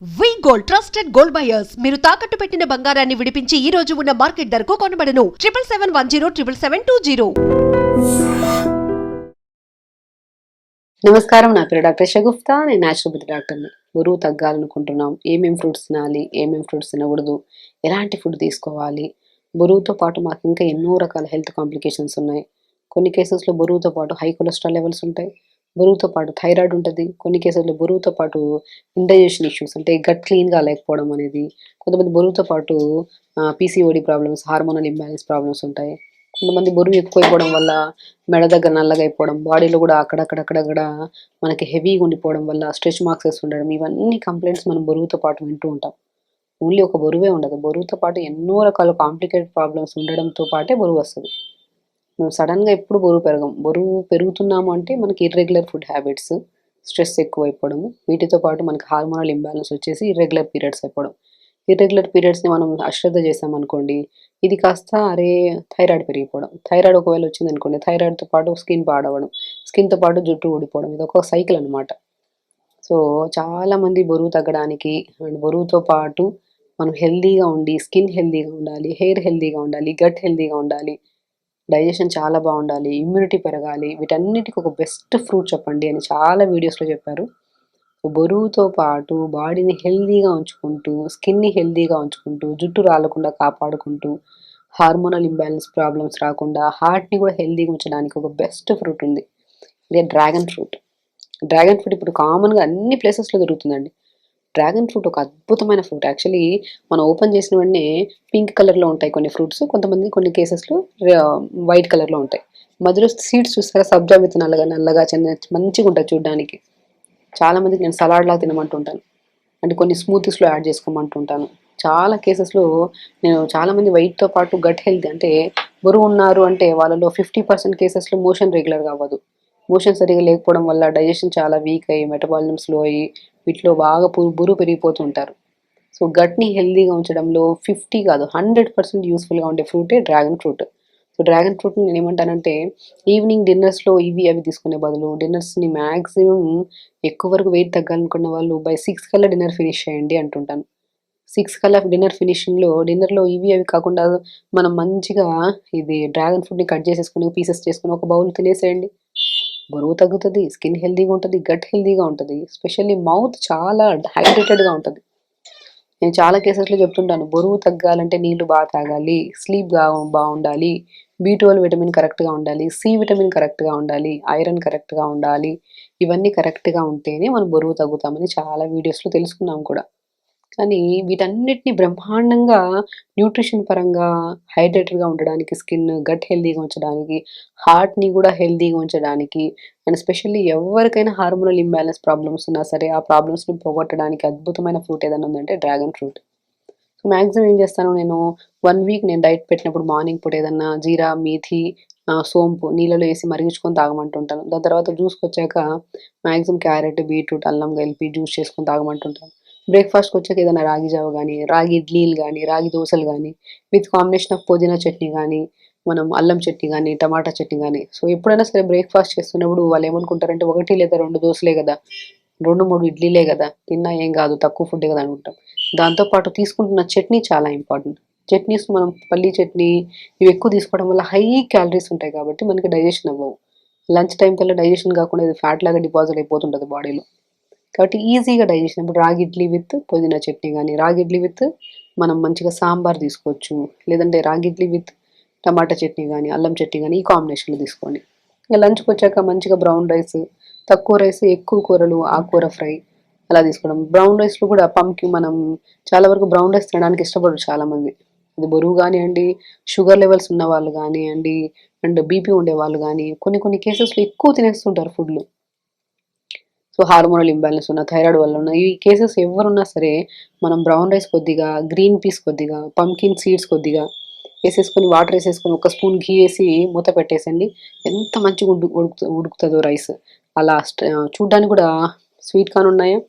వి gold trusted gold buyers మీరు తాకట్టు పెట్టిన బంగారాన్ని విడిపించి ఈ రోజు ఉన్న మార్కెట్ ధరకు కొనబడను 7771077720. నమస్కారం, నా పేరు డాక్టర్ షగుఫ్తా. నేను న్యాచురోపతి డాక్టర్ని. బరువు తగ్గాలనుకుంటున్నాం, ఏమేం ఫ్రూట్స్ తినాలి, ఏమేం ఫ్రూట్స్ తినకూడదు, ఎలాంటి ఫుడ్ తీసుకోవాలి, బరువుతో పాటు మాకు ఇంకా ఎన్నో రకాల హెల్త్ కాంప్లికేషన్స్ ఉన్నాయి. కొన్ని కేసెస్లో బరువుతో పాటు హై కొలెస్ట్రాల్ లెవెల్స్ ఉంటాయి, బరువుతో పాటు థైరాయిడ్ ఉంటుంది, కొన్ని కేసుల్లో బరువుతో పాటు ఇండైజెషన్ ఇష్యూస్ అంటే గట్ క్లీన్గా లేకపోవడం అనేది, కొంతమంది బరువుతో పాటు PCOD problems, hormonal imbalance problems ఉంటాయి. కొంతమంది బరువు ఎక్కువైపోవడం వల్ల మెడ దగ్గర నల్లగా అయిపోవడం, బాడీలో కూడా అక్కడక్కడ మనకి హెవీగా ఉండిపోవడం వల్ల స్ట్రెచ్ మార్క్సెస్ ఉండడం, ఇవన్నీ కంప్లైంట్స్ మనం బరువుతో పాటు వింటూ ఉంటాం. ఓన్లీ ఒక బరువే ఉండదు, బరువుతో పాటు ఎన్నో రకాల కాంప్లికేటెడ్ ప్రాబ్లమ్స్ ఉండడంతో పాటే బరువు వస్తుంది. మనం సడన్గా ఎప్పుడు బరువు పెరుగుతున్నాము అంటే మనకి ఇర్రెగ్యులర్ ఫుడ్ హ్యాబిట్స్, స్ట్రెస్ ఎక్కువైపోవడము, వీటితో పాటు మనకి హార్మోనల్ ఇంబ్యాలెన్స్ వచ్చేసి ఇర్రెగ్యులర్ పీరియడ్స్ అయిపోవడం. ఇర్రెగ్యులర్ పీరియడ్స్ని మనం అశ్రద్ధ చేసామనుకోండి, ఇది కాస్త థైరాయిడ్ పెరిగిపోవడం, థైరాయిడ్ ఒకవేళ వచ్చిందనుకోండి, థైరాయిడ్తో పాటు స్కిన్ పాడవడం, స్కిన్తో పాటు జుట్టు ఊడిపోవడం, ఇది ఒక సైకిల్ అనమాట. సో చాలామంది బరువు తగ్గడానికి అండ్ బరువుతో పాటు మనం హెల్దీగా ఉండి, స్కిన్ హెల్దీగా ఉండాలి, హెయిర్ హెల్దీగా ఉండాలి, గట్ హెల్దీగా ఉండాలి, డైజెషన్ చాలా బాగుండాలి, ఇమ్యూనిటీ పెరగాలి, వీటన్నిటికి ఒక బెస్ట్ ఫ్రూట్ చెప్పండి అని చాలా వీడియోస్లో చెప్పారు. బరువుతో పాటు బాడీని హెల్దీగా ఉంచుకుంటూ, స్కిన్ని హెల్దీగా ఉంచుకుంటూ, జుట్టు రాలకుండా కాపాడుకుంటూ, హార్మోనల్ ఇంబ్యాలెన్స్ ప్రాబ్లమ్స్ రాకుండా హార్ట్ని కూడా హెల్దీగా ఉంచడానికి ఒక బెస్ట్ ఫ్రూట్ ఉంది, ఇదే డ్రాగన్ ఫ్రూట్. డ్రాగన్ ఫ్రూట్ ఇప్పుడు కామన్గా అన్ని ప్లేసెస్లో దొరుకుతుందండి. డ్రాగన్ ఫ్రూట్ ఒక అద్భుతమైన ఫ్రూట్. యాక్చువల్లీ మనం ఓపెన్ చేసిన వెంటనే పింక్ కలర్లో ఉంటాయి కొన్ని ఫ్రూట్స్, కొన్ని కేసెస్లో వైట్ కలర్లో ఉంటాయి. మధ్యలో సీడ్స్ చూస్తారా, సబ్జా విత్ నల్లగా చిన్న మంచిగా ఉంటాయి చూడడానికి. చాలామందికి నేను సలాడ్ లాగా తినమంటుంటాను, అంటే కొన్ని స్మూతీస్లో యాడ్ చేసుకోమంటుంటాను. చాలా కేసెస్లో నేను చాలామంది వెయిట్తో పాటు గట్ హెల్త్ అంటే బరువు ఉన్నారు అంటే వాళ్ళలో 50% కేసెస్లో మోషన్ రెగ్యులర్గా అవ్వదు. మోషన్ సరిగా లేకపోవడం వల్ల డైజెషన్ చాలా వీక్ అయ్యి, మెటబాలిజం స్లో అయ్యి, వీటిలో బాగా బరువు పెరిగిపోతుంటారు. సో గట్ని హెల్దీగా ఉంచడంలో 50 కాదు 100% యూస్ఫుల్గా ఉండే ఫ్రూటే డ్రాగన్ ఫ్రూట్. సో డ్రాగన్ ఫ్రూట్ని నేను ఏమంటానంటే, ఈవినింగ్ డిన్నర్స్లో ఇవి అవి తీసుకునే బదులు డిన్నర్స్ని మ్యాక్సిమం ఎక్కువ వరకు వెయిట్ తగ్గాలనుకున్న వాళ్ళు బై 6 కల్లా డిన్నర్ ఫినిష్ చేయండి అంటుంటాను. 6 కల్లా డిన్నర్ డిన్నర్లో ఇవి అవి కాకుండా మనం మంచిగా ఇది డ్రాగన్ ఫ్రూట్ని కట్ చేసేసుకుని పీసెస్ చేసుకుని ఒక బౌల్ తినేసేయండి. బరువు తగ్గుతుంది, స్కిన్ హెల్దీగా ఉంటుంది, గట్ హెల్దీగా ఉంటుంది, ఎస్పెషల్లీ మౌత్ చాలా హైడ్రేటెడ్గా ఉంటుంది. నేను చాలా కేసెస్లో చెప్తుంటాను, బరువు తగ్గాలంటే నీళ్లు బాగా తాగాలి, స్లీప్ బాగుండాలి, B12 విటమిన్ కరెక్ట్గా ఉండాలి, సి విటమిన్ కరెక్ట్గా ఉండాలి, ఐరన్ కరెక్ట్గా ఉండాలి, ఇవన్నీ కరెక్ట్గా ఉంటేనే మనం బరువు తగ్గుతామని చాలా వీడియోస్లో తెలుసుకున్నాం కూడా. కానీ వీటన్నిటిని బ్రహ్మాండంగా న్యూట్రిషన్ పరంగా హైడ్రేటెడ్గా ఉండడానికి, స్కిన్ గట్ హెల్దీగా ఉంచడానికి, హార్ట్ని కూడా హెల్దీగా ఉంచడానికి, అండ్ ఎస్పెషల్లీ ఎవరికైనా హార్మోనల్ ఇంబ్యాలెన్స్ ప్రాబ్లమ్స్ ఉన్నా సరే ఆ ప్రాబ్లమ్స్ని పోగొట్టడానికి అద్భుతమైన ఫ్రూట్ ఏదైనా ఉందంటే డ్రాగన్ ఫ్రూట్. సో మ్యాక్సిమం ఏం చేస్తాను నేను, 1 వీక్ నేను డైట్ పెట్టినప్పుడు మార్నింగ్ పూట ఏదన్నా జీరా, మేథి, సోంపు నీళ్ళలో వేసి మరిగించుకొని తాగమంటుంటాను. దాని తర్వాత జ్యూస్కి వచ్చాక మ్యాక్సిమం క్యారెట్, బీట్రూట్, అల్లం కలిపి జ్యూస్ చేసుకొని తాగమంటుంటాను. బ్రేక్ఫాస్ట్కి వచ్చాక ఏదైనా రాగి జావ కానీ, రాగి ఇడ్లీలు కానీ, రాగి దోశలు కానీ, విత్ కాంబినేషన్ ఆఫ్ పుదీనా చట్నీ కానీ, మనం అల్లం చట్నీ కానీ, టమాటా చట్నీ కానీ. సో ఎప్పుడైనా సరే బ్రేక్ఫాస్ట్ చేస్తున్నప్పుడు వాళ్ళు ఏమనుకుంటారంటే 1 లేదా 2 దోశలే కదా, 2, 3 ఇడ్లీలే కదా, తిన్నా ఏం కాదు, తక్కువ ఫుడ్డే కదా అనుకుంటాం. దాంతోపాటు తీసుకుంటున్న చట్నీ చాలా ఇంపార్టెంట్. చట్నీస్ మనం పల్లీ చట్నీ ఇవి ఎక్కువ తీసుకోవడం వల్ల హై క్యాలరీస్ ఉంటాయి కాబట్టి మనకి డైజెషన్ అవ్వవు. లంచ్ టైం కల్లా డైజెషన్ కాకుండా ఇది ఫ్యాట్ లాగా డిపాజిట్ అయిపోతుంటుంది బాడీలో. కాబట్టి ఈజీగా డైజెషన్. ఇప్పుడు రాగి ఇడ్లీ విత్ పుదీనా చట్నీ కానీ, రాగి ఇడ్లీ విత్ మనం మంచిగా సాంబార్ తీసుకోవచ్చు, లేదంటే రాగి ఇడ్లీ విత్ టమాటా చట్నీ కానీ, అల్లం చట్నీ కానీ, ఈ కాంబినేషన్లో తీసుకోండి. ఇంకా లంచ్కి వచ్చాక మంచిగా బ్రౌన్ రైస్, తక్కువ రైస్ ఎక్కువ కూరలు, ఆకుకూర ఫ్రై అలా తీసుకోవడం. బ్రౌన్ రైస్లో కూడా మనం చాలా వరకు బ్రౌన్ రైస్ తినడానికి ఇష్టపడరు చాలామంది. ఇది బరువు కానివ్వండి, షుగర్ లెవెల్స్ ఉన్న వాళ్ళు కానివ్వండి, అండ్ బీపీ ఉండే వాళ్ళు కానీ కొన్ని కేసెస్లో ఎక్కువ తినేస్తుంటారు ఫుడ్లు. సో హార్మోనల్ ఇంబ్యాలెన్స్ ఉన్న, థైరాయిడ్ వల్ల ఉన్న ఈ కేసెస్ ఎవరున్నా సరే మనం బ్రౌన్ రైస్ కొద్దిగా, గ్రీన్ పీస్ కొద్దిగా, పంకిన్ సీడ్స్ కొద్దిగా వేసేసుకొని, వాటర్ వేసేసుకొని, ఒక స్పూన్ ఘీ వేసి మూత పెట్టేసండి. ఎంత మంచిగా ఉడుకుతుందో రైస్. అలా చూడ్డానికి కూడా స్వీట్ కార్న్ ఉన్నాయా,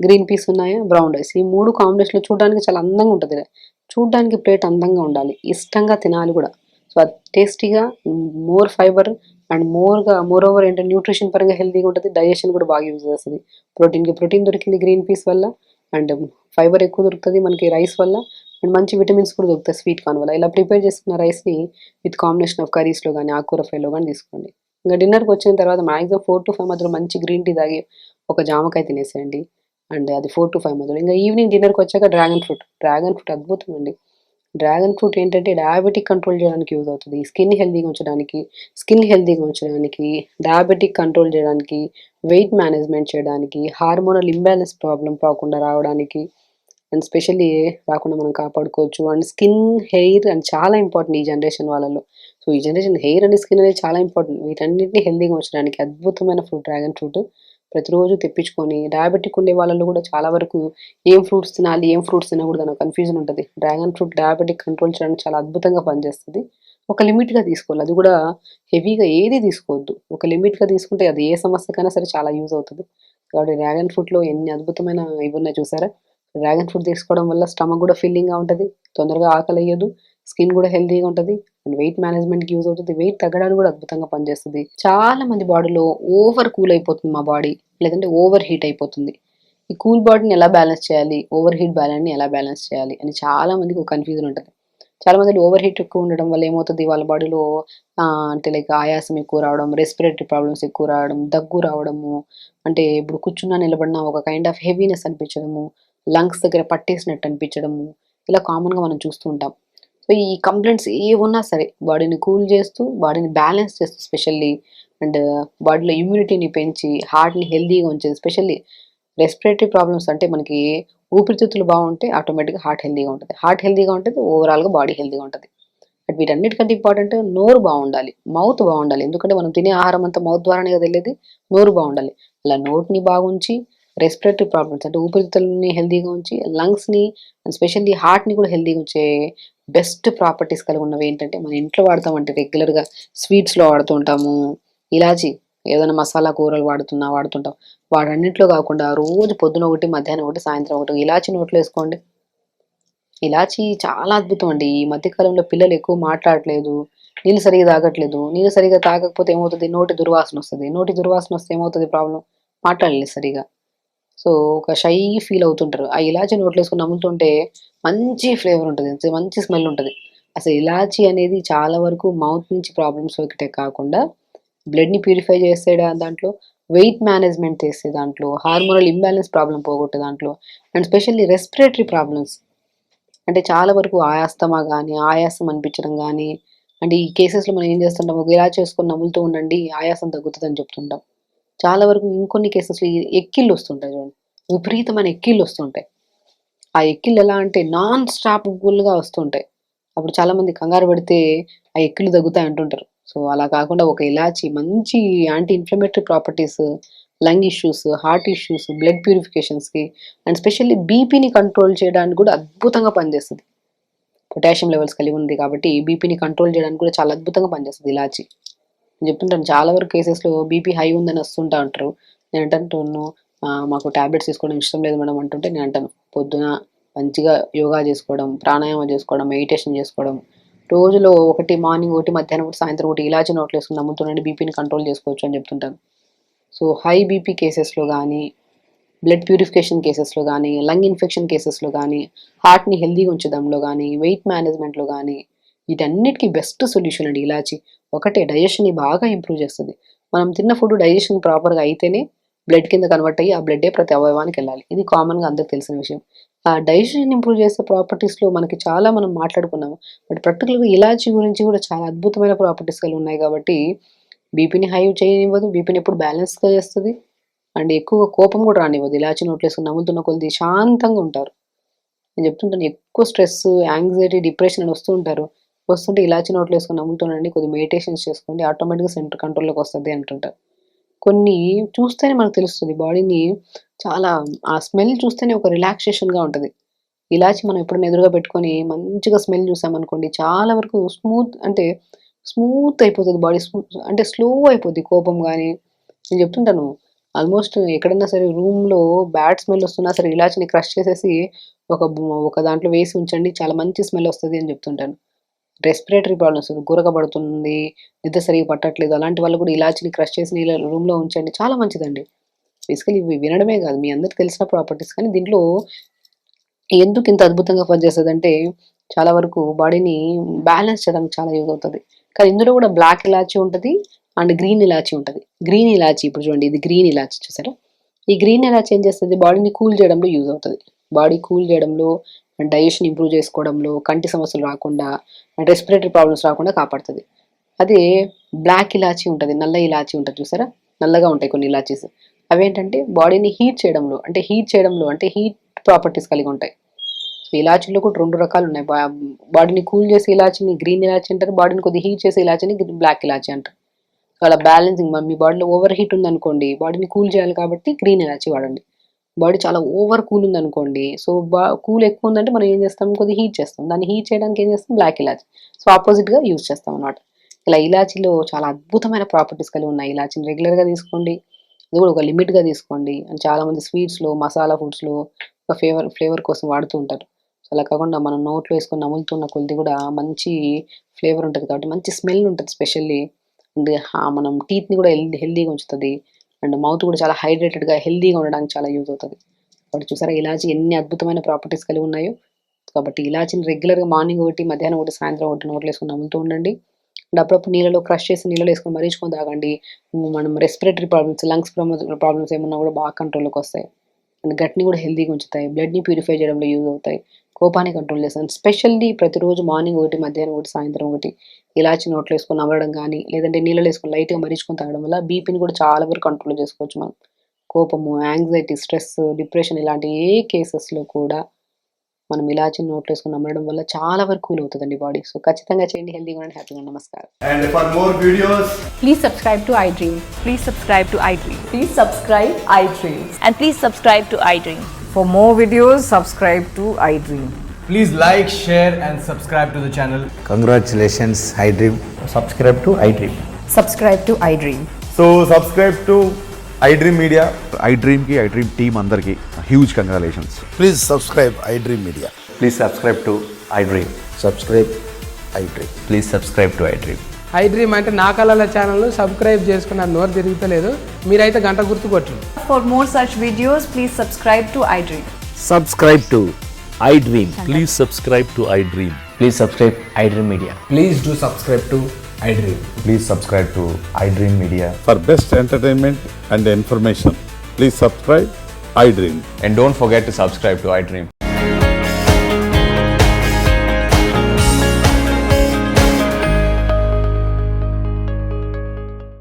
గ్రీన్ పీస్ ఉన్నాయా, బ్రౌన్ రైస్, ఈ 3 కాంబినేషన్లో చూడడానికి చాలా అందంగా ఉంటుంది. చూడడానికి ప్లేట్ అందంగా ఉండాలి, ఇష్టంగా తినాలి కూడా. సో అది టేస్టీగా, more fibre and more over ఏంటంటే న్యూట్రిషన్ పరంగా హెల్తీగా ఉంటుంది, డైజెషన్ కూడా బాగా యూజ్ చేస్తుంది. ప్రోటీన్ దొరికింది గ్రీన్ పీస్ వల్ల, అండ్ ఫైబర్ ఎక్కువ దొరుకుతుంది మనకి రైస్ వల్ల, అండ్ మంచి విటమిన్స్ కూడా దొరుకుతాయి స్వీట్ కార్న్ వల్ల. ఇలా ప్రిపేర్ చేసుకున్న రైస్ని విత్ కాంబినేషన్ ఆఫ్ కర్రీస్లో కానీ ఆకుకూర ఫ్రైలో కానీ తీసుకోండి. ఇంకా డిన్నర్కి వచ్చిన తర్వాత మ్యాక్సిమం 4 to 5 మధ్యలో మంచి గ్రీన్ టీ తాగి ఒక జామకాయ తినేసేయండి. అండ్ అది 4 to 5 మధ్యలో. ఇంకా ఈవినింగ్ డిన్నర్కి వచ్చాక డ్రాగన్ ఫ్రూట్ అద్భుతం అండి. డ్రాగన్ ఫ్రూట్ ఏంటంటే డయాబెటిక్ కంట్రోల్ చేయడానికి యూజ్ అవుతుంది. స్కిన్ హెల్తీగా ఉంచడానికి, డయాబెటిక్ కంట్రోల్ చేయడానికి, వెయిట్ మేనేజ్మెంట్ చేయడానికి, హార్మోనల్ ఇంబ్యాలెన్స్ ప్రాబ్లం రాకుండా రావడానికి, అండ్ స్పెషల్లీ రాకుండా మనం కాపాడుకోవచ్చు. అండ్ స్కిన్, హెయిర్ అండ్ చాలా ఇంపార్టెంట్ ఈ జనరేషన్ వాళ్ళలో. సో ఈ జనరేషన్ హెయిర్ అండ్ స్కిన్ అనేది చాలా ఇంపార్టెంట్. వీటన్నిటిని హెల్తీగా ఉంచడానికి అద్భుతమైన ఫ్రూట్ డ్రాగన్ ఫ్రూట్. ప్రతిరోజు తెప్పించుకొని, డయాబెటిక్ ఉండే వాళ్ళలో కూడా చాలా వరకు ఏం ఫ్రూట్స్ తినాలి, ఏం ఫ్రూట్స్ తినకూడదు అన్న కన్ఫ్యూజన్ ఉంటుంది. డ్రాగన్ ఫ్రూట్ డయాబెటిక్ కంట్రోల్ చేయడానికి చాలా అద్భుతంగా పనిచేస్తుంది. ఒక లిమిట్గా తీసుకోవాలి, అది కూడా హెవీగా ఏది తీసుకోవద్దు. ఒక లిమిట్గా తీసుకుంటే అది ఏ సమస్యకైనా సరే చాలా యూజ్ అవుతుంది. కాబట్టి డ్రాగన్ ఫ్రూట్లో ఎన్ని అద్భుతమైన ఇవి ఉన్నాయి చూసారా. డ్రాగన్ ఫ్రూట్ తీసుకోవడం వల్ల స్టమక్ కూడా ఫిల్లింగ్గా ఉంటుంది, తొందరగా ఆకలి అయ్యదు, స్కిన్ కూడా హెల్తీగా ఉంటుంది, అండ్ వెయిట్ మేనేజ్మెంట్కి యూజ్ అవుతుంది. వెయిట్ తగ్గడానికి కూడా అద్భుతంగా పనిచేస్తుంది. చాలా మంది బాడీలో ఓవర్ కూల్ అయిపోతుంది మా బాడీ, లేదంటే ఓవర్ హీట్ అయిపోతుంది. ఈ కూల్ బాడీని ఎలా బ్యాలెన్స్ చేయాలి, ఓవర్ హీట్ బాడీని ఎలా బ్యాలెన్స్ చేయాలి అని చాలా మందికి ఒక కన్ఫ్యూజన్ ఉంటుంది. చాలా మంది ఓవర్ హీట్ ఎక్కువ ఉండడం వల్ల ఏమవుతుంది, వాళ్ళ బాడీలో అంటే లైక్ ఆయాసం ఎక్కువ రావడం, రెస్పిరేటరీ ప్రాబ్లమ్స్ ఎక్కువ రావడం, దగ్గు రావడము, అంటే ఇప్పుడు కూర్చున్నా నిలబడినా ఒక కైండ్ ఆఫ్ హెవీనెస్ అనిపించడము, లంగ్స్ దగ్గర పట్టేసినట్టు అనిపించడము, ఇలా కామన్గా మనం చూస్తూ ఉంటాం. సో ఈ కంప్లైంట్స్ ఏవున్నా సరే బాడీని కూల్ చేస్తూ, బాడీని బ్యాలెన్స్ చేస్తూ స్పెషల్లీ, అండ్ బాడీలో ఇమ్యూనిటీని పెంచి, హార్ట్ని హెల్తీగా ఉంచేది. స్పెషల్లీ రెస్పిరేటరీ ప్రాబ్లమ్స్ అంటే మనకి ఊపిరితిత్తులు బాగుంటే ఆటోమేటిక్గా హార్ట్ హెల్తీగా ఉంటుంది. హార్ట్ హెల్తీగా ఉంటుంది, ఓవరాల్గా బాడీ హెల్తీగా ఉంటుంది. బట్ వీటన్నిటికంటే ఇంపార్టెంట్ నోరు బాగుండాలి, మౌత్ బాగుండాలి. ఎందుకంటే మనం తినే ఆహారం అంతా మౌత్ ద్వారానే కదా వెళ్ళేది. నోరు బాగుండాలి. అలా నోటిని బాగుంచి, రెస్పిరేటరీ ప్రాబ్లమ్స్ అంటే ఊపిరితిత్తులని హెల్తీగా ఉంచి, లంగ్స్ని అండ్ స్పెషల్లీ హార్ట్ని కూడా హెల్తీగా ఉంచే బెస్ట్ ప్రాపర్టీస్ కలిగి ఉన్నవి ఏంటంటే మన ఇంట్లో వాడతామంటే రెగ్యులర్గా స్వీట్స్లో వాడుతూ ఉంటాము ఇలాచి, ఏదైనా మసాలా కూరలు వాడుతుంటాం. వాటన్నింటిలో కాకుండా రోజు పొద్దున ఒకటి, మధ్యాహ్నం ఒకటి, సాయంత్రం ఒకటి ఇలాచి నోట్లో వేసుకోండి. ఇలాచి చాలా అద్భుతం అండి. ఈ మధ్యకాలంలో పిల్లలు ఎక్కువ మాట్లాడట్లేదు, నీళ్ళు సరిగా తాగట్లేదు. నీళ్ళు సరిగా తాగకపోతే ఏమవుతుంది, నోటి దుర్వాసన వస్తుంది. నోటి దుర్వాసన వస్తే ఏమవుతుంది ప్రాబ్లం, మాట్లాడలేదు సరిగా. సో ఒక షై ఫీల్ అవుతుంటారు. ఆ ఇలాచి నోట్లో వేసుకొని నములుతుంటే మంచి ఫ్లేవర్ ఉంటుంది, మంచి స్మెల్ ఉంటుంది. అసలు ఇలాచి అనేది చాలా వరకు మౌత్ నుంచి ప్రాబ్లమ్స్ ఒకటే కాకుండా బ్లడ్ని ప్యూరిఫై చేసే దాంట్లో, వెయిట్ మేనేజ్మెంట్ చేసే దాంట్లో, హార్మోనల్ ఇంబ్యాలెన్స్ ప్రాబ్లం పోగొట్టే దాంట్లో, అండ్ స్పెషల్లీ రెస్పిరేటరీ ప్రాబ్లమ్స్ అంటే చాలా వరకు ఆయాస్తమా కానీ, ఆయాసం అనిపించడం కానీ, అంటే ఈ కేసెస్లో మనం ఏం చేస్తుంటాం, ఒక ఇలా చేసుకొని నములుతూ ఉండండి ఆయాసం తగ్గుతుందని చెప్తుంటాం. చాలా వరకు ఇంకొన్ని కేసెస్లో ఎక్కిళ్ళు వస్తుంటాయి చూడండి, విపరీతమైన ఎక్కిళ్ళు వస్తుంటాయి. ఆ ఎక్కిళ్ళు ఎలా అంటే నాన్ స్టాపబుల్గా వస్తుంటాయి. అప్పుడు చాలామంది కంగారు పడితే ఆ ఎక్కిళ్ళు తగ్గుతాయి అంటుంటారు. సో అలా కాకుండా ఒక ఇలాచి మంచి anti inflammatory properties, lung issues, heart issues, blood ప్యూరిఫికేషన్స్కి, అండ్ స్పెషల్లీ బీపీని కంట్రోల్ చేయడానికి కూడా అద్భుతంగా పనిచేస్తుంది. పొటాషియం లెవెల్స్ కలిగి ఉంది కాబట్టి బీపీని కంట్రోల్ చేయడానికి కూడా చాలా అద్భుతంగా పనిచేస్తుంది ఇలాచి. నేను చెప్తుంటాను చాలా వరకు కేసెస్లో బీపీ హై ఉందని వస్తుంటా అంటారు. నేను అంటాను మాకు ట్యాబ్లెట్స్ తీసుకోవడం ఇష్టం లేదు మేడం అంటుంటే, నేను అంటాను పొద్దున మంచిగా యోగా చేసుకోవడం, ప్రాణాయామం చేసుకోవడం, మెడిటేషన్ చేసుకోవడం, రోజులో ఒకటి మార్నింగ్ ఒకటి, మధ్యాహ్నం ఒకటి, సాయంత్రం ఒకటి ఇలాచి నోట్లో వేసుకుని నమ్ముతుండండి బీపీని కంట్రోల్ చేసుకోవచ్చు అని చెప్తుంటాను. సో హై బీపీ కేసెస్లో కానీ, బ్లడ్ ప్యూరిఫికేషన్ కేసెస్లో కానీ, లంగ్ ఇన్ఫెక్షన్ కేసెస్లో కానీ, హార్ట్ని హెల్దీగా ఉంచడంలో కానీ, వెయిట్ మేనేజ్మెంట్లో కానీ, వీటన్నిటికీ బెస్ట్ సొల్యూషన్ అండి ఇలాచి. ఒకటే డైజెషన్ని బాగా ఇంప్రూవ్ చేస్తుంది. మనం తిన్న ఫుడ్ డైజెషన్ ప్రాపర్గా అయితేనే బ్లడ్ కింద కన్వర్ట్ అయ్యి ఆ బ్లడ్డే ప్రతి అవయవానికి వెళ్ళాలి. ఇది కామన్గా అందరికి తెలిసిన విషయం. ఆ డైజెషన్ ఇంప్రూవ్ చేసే ప్రాపర్టీస్లో మనకి చాలా మనం మాట్లాడుకున్నాము. బట్ పర్టికులర్గా ఇలాచి గురించి కూడా చాలా అద్భుతమైన ప్రాపర్టీస్ కలిగి ఉన్నాయి కాబట్టి బీపీని హై చేయనివ్వదు, బీపీని ఎప్పుడు బ్యాలెన్స్గా చేస్తుంది, అండ్ ఎక్కువ కోపం కూడా రానివ్వదు. ఇలాచి నోట్లో వేసుకుని నములుతున్న కొద్ది శాంతంగా ఉంటారు. నేను చెప్తుంటాను ఎక్కువ స్ట్రెస్, యాంగ్జైటీ, డిప్రెషన్ అని వస్తూ ఉంటారు. వస్తుంటే ఇలాచి నోట్లో వేసుకొని నములుతుండండి, కొద్ది మెడిటేషన్స్ చేసుకోండి, ఆటోమేటిక్గా సెంటర్ కంట్రోల్లోకి వస్తుంది అంటుంటారు. కొన్ని చూస్తేనే మనకు తెలుస్తుంది బాడీని చాలా, ఆ స్మెల్ చూస్తేనే ఒక రిలాక్సేషన్గా ఉంటుంది. ఇలాచి మనం ఎప్పుడైనా ఎదురుగా పెట్టుకొని మంచిగా స్మెల్ చూసామనుకోండి చాలా వరకు స్మూత్ అయిపోతుంది బాడీ, అంటే స్లో అయిపోద్ది కోపం కానీ. నేను చెప్తుంటాను ఆల్మోస్ట్ ఎక్కడన్నా సరే రూమ్లో బ్యాడ్ స్మెల్ వస్తున్నా సరే ఇలాచిని క్రష్ చేసేసి ఒక దాంట్లో వేసి ఉంచండి, చాలా మంచి స్మెల్ వస్తుంది అని చెప్తుంటాను. రెస్పిరేటరీ ప్రాబ్లమ్స్, గురకబడుతుంది, నిద్ర సరిగా పట్టట్లేదు అలాంటి వాళ్ళు కూడా ఇలాచిని క్రష్ చేసి నీళ్ళ రూమ్లో ఉంచండి, చాలా మంచిదండి. బేసికలీ ఇవి వినడమే కాదు, మీ అందరికి తెలిసిన ప్రాపర్టీస్. కానీ దీంట్లో ఎందుకు ఇంత అద్భుతంగా పనిచేస్తుందంటే చాలా వరకు బాడీని బ్యాలెన్స్ చేయడానికి చాలా యూజ్ అవుతుంది. కానీ ఇందులో కూడా బ్లాక్ ఇలాచీ ఉంటుంది అండ్ గ్రీన్ ఇలాచీ ఉంటుంది. గ్రీన్ ఇలాచీ ఇప్పుడు చూడండి, ఇది గ్రీన్ ఇలాచీ చూసారా? ఈ గ్రీన్ ఇలాచీ ఏం చేస్తుంది, బాడీని కూల్ చేయడంలో యూజ్ అవుతుంది. బాడీ కూల్ చేయడంలో, డైజెషన్ ఇంప్రూవ్ చేసుకోవడంలో, కంటి సమస్యలు రాకుండా, రెస్పిరేటరీ ప్రాబ్లమ్స్ రాకుండా కాపాడుతుంది. అదే బ్లాక్ ఇలాచీ ఉంటుంది, నల్ల ఇలాచీ ఉంటుంది చూసారా? నల్లగా ఉంటాయి కొన్ని ఇలాచీస్. అవేంటంటే బాడీని హీట్ చేయడంలో అంటే హీట్ ప్రాపర్టీస్ కలిగి ఉంటాయి. సో ఇలాచీలో కూడా 2 రకాలు ఉన్నాయి. బాడీని కూల్ చేసే ఇలాచీని గ్రీన్ ఇలాచీ అంటారు, బాడీని కొద్దిగా హీట్ చేసే ఇలాచీని బ్లాక్ ఇలాచీ అంటారు. అలా బ్యాలెన్సింగ్, మీ బాడీలో ఓవర్ హీట్ ఉందనుకోండి, బాడీని కూల్ చేయాలి కాబట్టి గ్రీన్ ఇలాచీ వాడండి. బాడీ చాలా ఓవర్ కూల్ ఉందనుకోండి, సో కూల్ ఎక్కువ ఉందంటే మనం ఏం చేస్తాం, కొద్దిగా హీట్ చేస్తాం. దాన్ని హీట్ చేయడానికి ఏం చేస్తాం, బ్లాక్ ఇలాచీ. సో ఆపోజిట్గా యూజ్ చేస్తాం అనమాట. ఇలా ఇలాచీలో చాలా అద్భుతమైన ప్రాపర్టీస్ కలిగి ఉన్నాయి. ఇలాచీని రెగ్యులర్గా తీసుకోండి, అది కూడా ఒక లిమిట్గా తీసుకోండి. అండ్ చాలామంది స్వీట్స్లో, మసాలా ఫుడ్స్లో ఒక ఫ్లేవర్ కోసం వాడుతూ ఉంటారు. సో అలా కాకుండా మనం నోట్లో వేసుకొని నములుతున్న కొద్ది కూడా మంచి ఫ్లేవర్ ఉంటుంది కాబట్టి మంచి స్మెల్ ఉంటుంది స్పెషల్లీ. అండ్ మనం టీత్ని కూడా హెల్దీగా ఉంచుతుంది. అండ్ మౌత్ కూడా చాలా హైడ్రేటెడ్గా హెల్దీగా ఉండడానికి చాలా యూజ్ అవుతుంది. కాబట్టి చూసారా ఇలాచీ ఎన్ని అద్భుతమైన ప్రాపర్టీస్ కలిగి ఉన్నాయో. కాబట్టి ఇలాచీని రెగ్యులర్గా మార్నింగ్ ఒకటి, మధ్యాహ్నం ఒకటి, సాయంత్రం ఒకటి నోట్లో వేసుకొని నములుతూ ఉండండి. అండ్ అప్పుడప్పుడు నీళ్ళలో క్రష్ చేసి నీళ్ళలో వేసుకొని మరీచుకొని తాగండి. మనం రెస్పిరేటరీ ప్రాబ్లమ్స్, లంగ్స్ ప్రాబ్లమ్స్ ఏమన్నా కూడా బాగా కంట్రోల్లోకి వస్తాయి. అండ్ గట్ని కూడా హెల్దీగా ఉంచుతాయి. బ్లడ్ని ప్యూరిఫై చేయడంలో యూజ్ అవుతాయి. కోపాన్ని కంట్రోల్ చేస్తాను. స్పెషల్లీ ప్రతిరోజు మార్నింగ్ ఒకటి, మధ్యాహ్నం ఒకటి, సాయంత్రం ఒకటి ఇలాచి నోట్లో వేసుకొని నవ్వడం కానీ, లేదంటే నీళ్ళలో వేసుకొని లైట్గా మరీచుకొని తాగడం వల్ల బీపీని కూడా చాలా వరకు కంట్రోల్ చేసుకోవచ్చు మనం. కోపము, యాంగ్జైటీ, స్ట్రెస్, డిప్రెషన్ ఇలాంటి ఏ కేసెస్లో కూడా మనం ఇలాచి నోట్లో వేసుకొని నమ్మడం వల్ల చాలా వరకు కూల్ అవుతుందండి బాడీ. సో ఖచ్చితంగా చేయండి, హెల్దీగా ఉండండి, హ్యాపీగా ఉండండి. నమస్కారం. And for more videos, Please subscribe to iDream. Please subscribe to iDream. Please subscribe iDream. And please subscribe to iDream. For more videos, subscribe to iDream. please like, share and subscribe to the channel. Congratulations, iDream. Subscribe to iDream. Subscribe to iDream. So subscribe to iDream Media. iDream team అందరికి huge congratulations. Please subscribe iDream Media. Please subscribe to iDream. Subscribe iDream. Please subscribe to iDream. iDream అంటే నా కళల ఛానల్ను subscribe చేసుకున్న నోరు తిరుగుతలేదు, మీరైతే గంట గుర్తు కొట్టండి. For more such videos, please subscribe to iDream. Subscribe to iDream. Please subscribe to iDream. Please subscribe iDream Media. Please do subscribe to iDream. Please subscribe to iDream Media. For best entertainment and information, please subscribe iDream. And don't forget to subscribe to iDream.